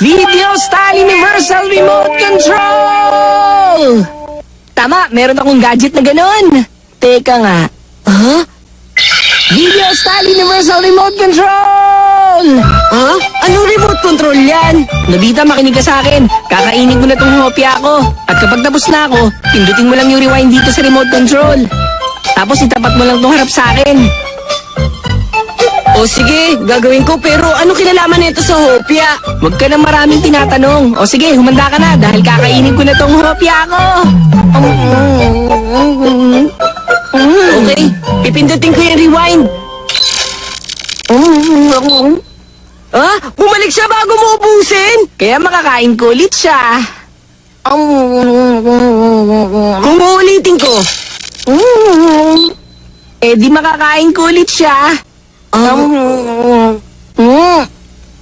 Video Style Universal Remote Control! Tama, meron akong gadget na ganon. Teka nga. Ha? Video Style Universal Remote Control! Ha? Anong remote control yan? Nobita, makinig ka sa akin. Kakainin ko na tong hopya ko. At kapag tapos na ako, pindutin mo lang yung rewind dito sa remote control. Tapos itapat mo lang tong harap sa akin. O sige, gagawin ko, pero anong kinalaman nito sa hopya? Huwag ka na maraming tinatanong. O sige, humanda ka na dahil kakainin ko na tong hopya ko. Okay, pipindutin ko yung rewind. Ah, bumalik siya bago mo ubusin? Kaya makakain ko ulit siya. Kung uulitin ko. Eh di makakain ko ulit siya.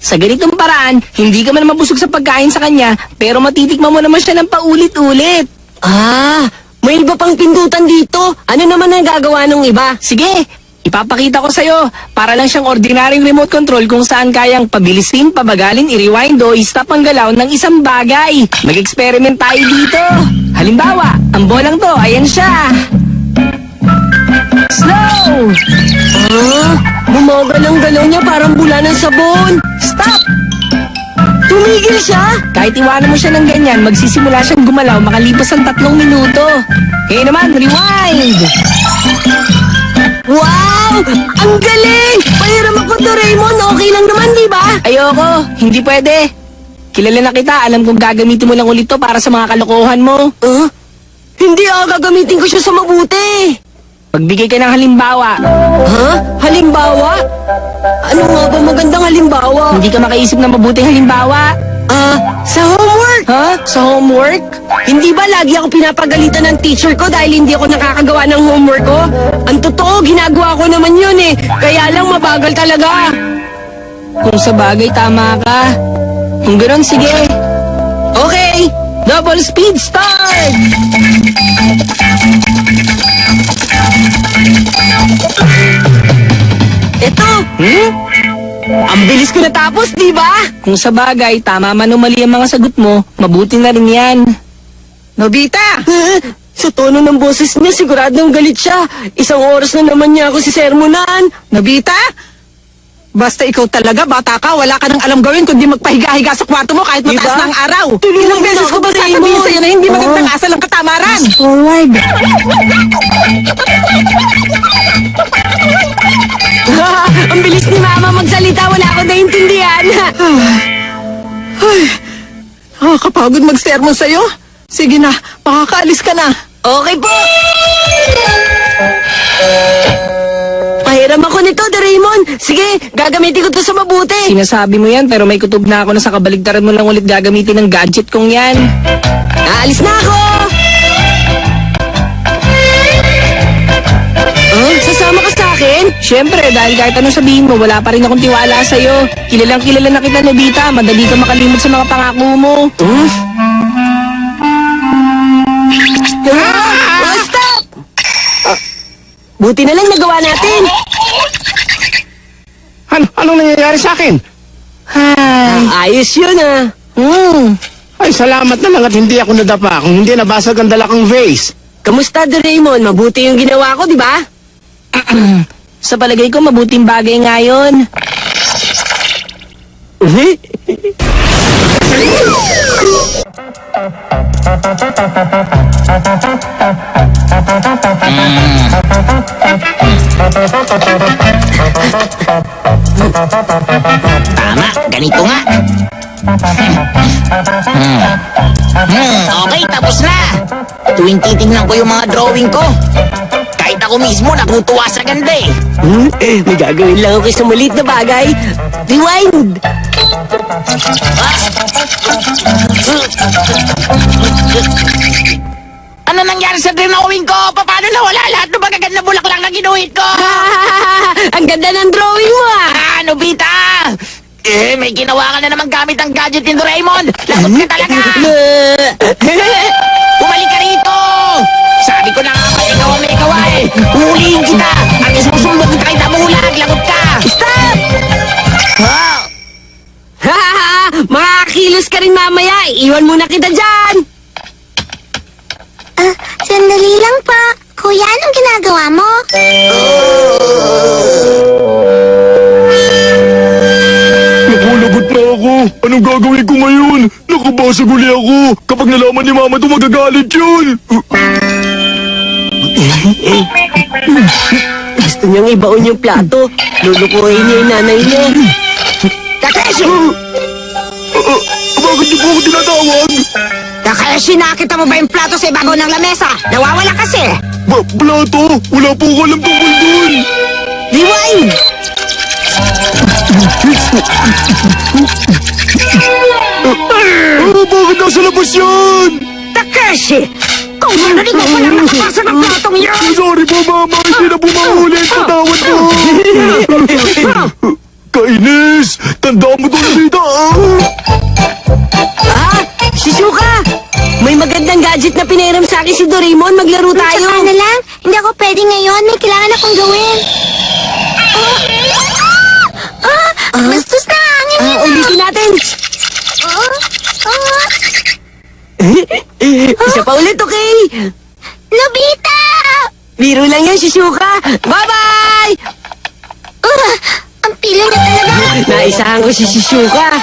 Sa ganitong paraan, hindi ka man mabusog sa pagkain sa kanya, pero matitikman mo naman siya ng paulit-ulit. Ah, may iba pang pindutan dito. Ano naman ang gagawa ng iba? Sige, ipapakita ko sa'yo. Para lang siyang ordinaryong remote control kung saan kayang pabilisin, pabagalin, i-rewind o i-stop ang galaw ng isang bagay. Mag-experiment tayo dito. Halimbawa, ang bolang to, ayan siya. Slow! Ah, bumagal ang galaw niya parang bula ng sabon. Stop! Tumigil siya? Kahit iwanan mo siya ng ganyan, magsisimula siyang gumalaw makalipas ang 3 minuto. Kaya naman, rewind! Wow! Ang galing! Pahiram ako to, Raymond. Okay lang naman, di ba? Ayoko, hindi pwede. Kilala na kita, alam kong gagamitin mo lang ulit to para sa mga kalokohan mo. Hindi gagamitin ko siya sa mabuti. Magbigay ka ng halimbawa. Ha? Halimbawa? Ano nga ba magandang halimbawa? Hindi ka makaisip ng mabuting halimbawa. Sa homework! Ha? Sa homework? Hindi ba lagi ako pinapagalitan ng teacher ko dahil hindi ako nakakagawa ng homework ko? Ang totoo, ginagawa ko naman yun eh. Kaya lang mabagal talaga. Kung sa bagay, tama ka. Kung gano'n, sige. Okay, double speed start! Eto! Ang bilis ko natapos, di ba? Kung sa bagay, tama man o mali ang mga sagot mo, mabuti na rin yan. Nobita! Sa tono ng boses niya, siguradong galit siya. Isang oras na naman niya ako si sermonan. Nobita? Basta ikaw talaga, bata ka, wala ka nang alam gawin kundi magpahiga-higa sa kwarto mo kahit mataas Diba? na ang araw. Tulungan Ilang mo beses na ko ako, ba sasabihin Raymond? sa'yo na hindi magandang asal ang katamaran? Forward. Ang bilis ni Mama magsalita, wala ako naintindihan. Nakakapagod mag-sermon sa'yo. Sige na, makakaalis ka na. Okay po. Pahiram ako nito, Raymond. Sige, gagamitin ko to sa mabuti. Sinasabi mo yan, pero may kutob na ako na sa kabaligtaran mo lang ulit gagamitin ng gadget kong yan. Aalis na ako. Sasama ka sa akin? Siyempre, dahil kahit anong sabihin mo, wala pa rin akong tiwala sa'yo. Kilalang kilala na kita, Nobita. Madali ka makalimot sa mga pangako mo. Stop! Buti na lang nagawa natin. Anong nangyayari sa akin? Ayos yun Ay, salamat na lang at hindi ako nadapa kung hindi nabasag ang dala kong vase. Kamusta, Raymond? Mabuti yung ginawa ko, di ba? Sa palagay ko, mabuting bagay nga yun. Tama, ganito nga. Okay, tapos na. Tuwing titingnan ko yung mga drawing ko, kahit ako mismo natutuwa sa ganda eh. May gagawin lang ako sa maliit na bagay. Rewind! Ano nangyari sa drawing ko? Paano nawala lahat ng magaganda bulaklak na ginuhit ko? Ang ganda ng drawing mo Nobita! May ginawa ka na naman gamit ang gadget ni Doraemon. Lagot ka talaga! Bumalik ka rito! Sabi ko na nga ba, ikaw ang may gawa eh. Huliin kita! Ang isusumbong kita kita bulag, lagot ka! Stop! Wow! Mga kilo Mag-ayos ka rin mamaya. Iwan muna kita dyan. Sandali lang pa. Kuya, anong ginagawa mo? Nakulagot na ako. Anong gagawin ko ngayon? Nakabasag uli ako. Kapag nalaman ni Mama ito, magagalit yun. Gusto niyang ibaon yung plato. Lulukuhin niya yung nanay niya. Takeshi! Bakit niyo po ako tinatawag? Takeshi, nakita mo ba yung plato sa ibabaw ng lamesa? Nawawala kasi. Plato? Wala po ako alam tungkol dun. Rewind! Bakit nasa labas yan? Takeshi! Kung narinig mo palang nakapasa ng platong yan! Sorry po, Mama. Hindi na po mahuli. Patawad po. Kainis! Tandaan mo to, Nobita. Shizuka! May magandang gadget na pinairam sa akin si Doraemon. Maglaro tayo. Tsaka na lang. Hindi ako pwede ngayon. May kailangan akong gawin. Bastos na hangin yun. Ulitin natin. Isa pa ulit, okay? Nobita! Biro lang yan, Shizuka. Bye-bye! Ang pila niya talaga. Naisahan ko si Shizuka.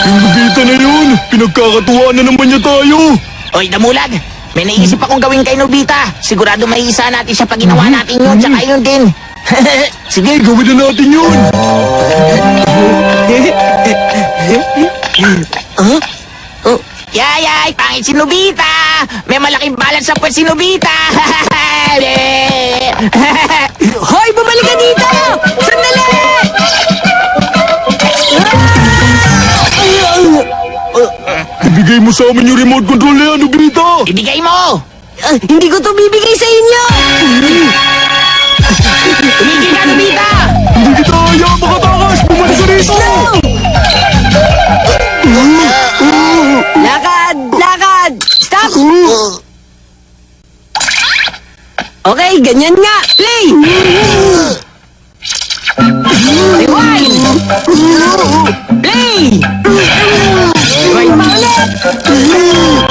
Yung Nobita na yun. Pinagkakatuwaan na naman niya tayo. Oy, Damulag! May naisip akong gawin kay Nobita. Sigurado may isa natin siya pag ginawa natin yun, tsaka yun din. Sige, gawin na natin yun. Yayay, pangit si Nobita! May malaking balat sa puwet si Nobita! Hoy, bumalik ka dito! Sandali! Ibigay mo sa amin yung remote control na yan, Nobita. Ibigay mo! Hindi ko to bibigay sa inyo! Tumigil ka, Nobita! Hindi kita kaya makatakas. Bumalik ka rito. Lakad! Lakad! Stop! Okay, ganyan nga. Play! Rewind! Play! Rewind pa ulit!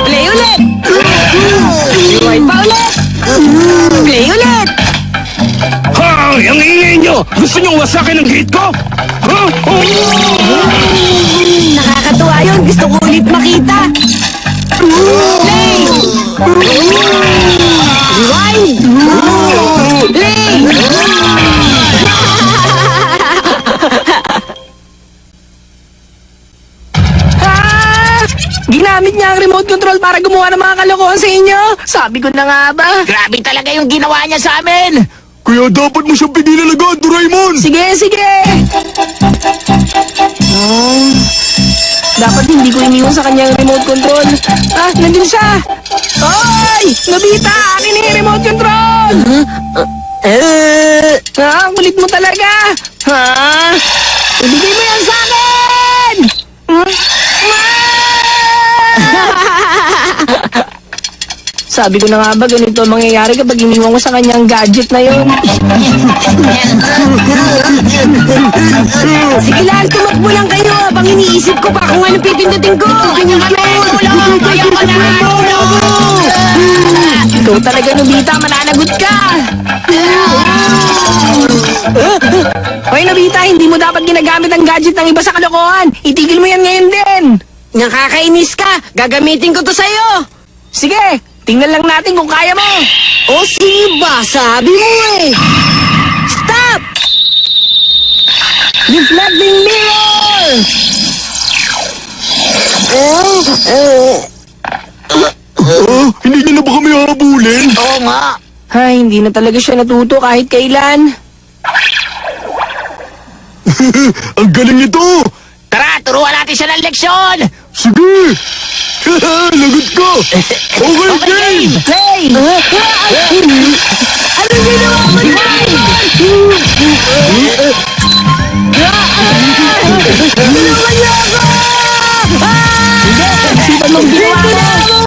Play ulit! Rewind pa ulit! Play ulit! Ha! Ang ingay nyo! Gusto nyo wasakin ang gate ko? Ha? Nakakatuwa yun. Gusto ko ulit makita. Play! Rewind! Play! Ginamit niya ang remote control para gumawa ng mga kalokohan sa inyo. Sabi ko na nga ba? Grabe talaga yung ginawa niya sa amin! Kaya dapat mo siyang pigilan agad, Doraemon. Sige, sige! Dapat hindi ko iniwan sa kanya ang remote control. Nandun siya! Oy! Nobita! Akin na yung remote control! Ang kulit mo talaga! Ha? Ibigay mo yan sa akin! Sabi ko na nga ba, ganito ang mangyayari kapag iniwan ko sa kanyang gadget na yun. Sige lang, tumakbo lang kayo habang iniisip ko pa kung ano pipindutin ko. Ano ba yun? Ayoko na! Ikaw talaga, Nobita, mananagot ka! Hoy, Nobita, hindi mo dapat ginagamit ang gadget ng iba sa kalokohan. Itigil mo yan ngayon din. Nakakainis ka. Gagamitin ko to sa'yo. Sige, tingnan lang natin kung kaya mo. O sige ba? Sabi mo eh. Stop! Reflecting mirror! Hindi niya na ba kami habulin? Oo nga! Ay, hindi na talaga siya natuto kahit kailan. Ang galing nito. Tara, turuan natin siya ng leksyon! Sige. Lagot ka. Okay, game. Play! Ano ginawa mo dyan? Ginawa niyo ako! Sipan mong ginawa mo!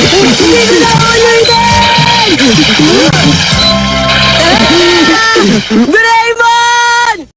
Hindi ko na ulitin! Doraemon!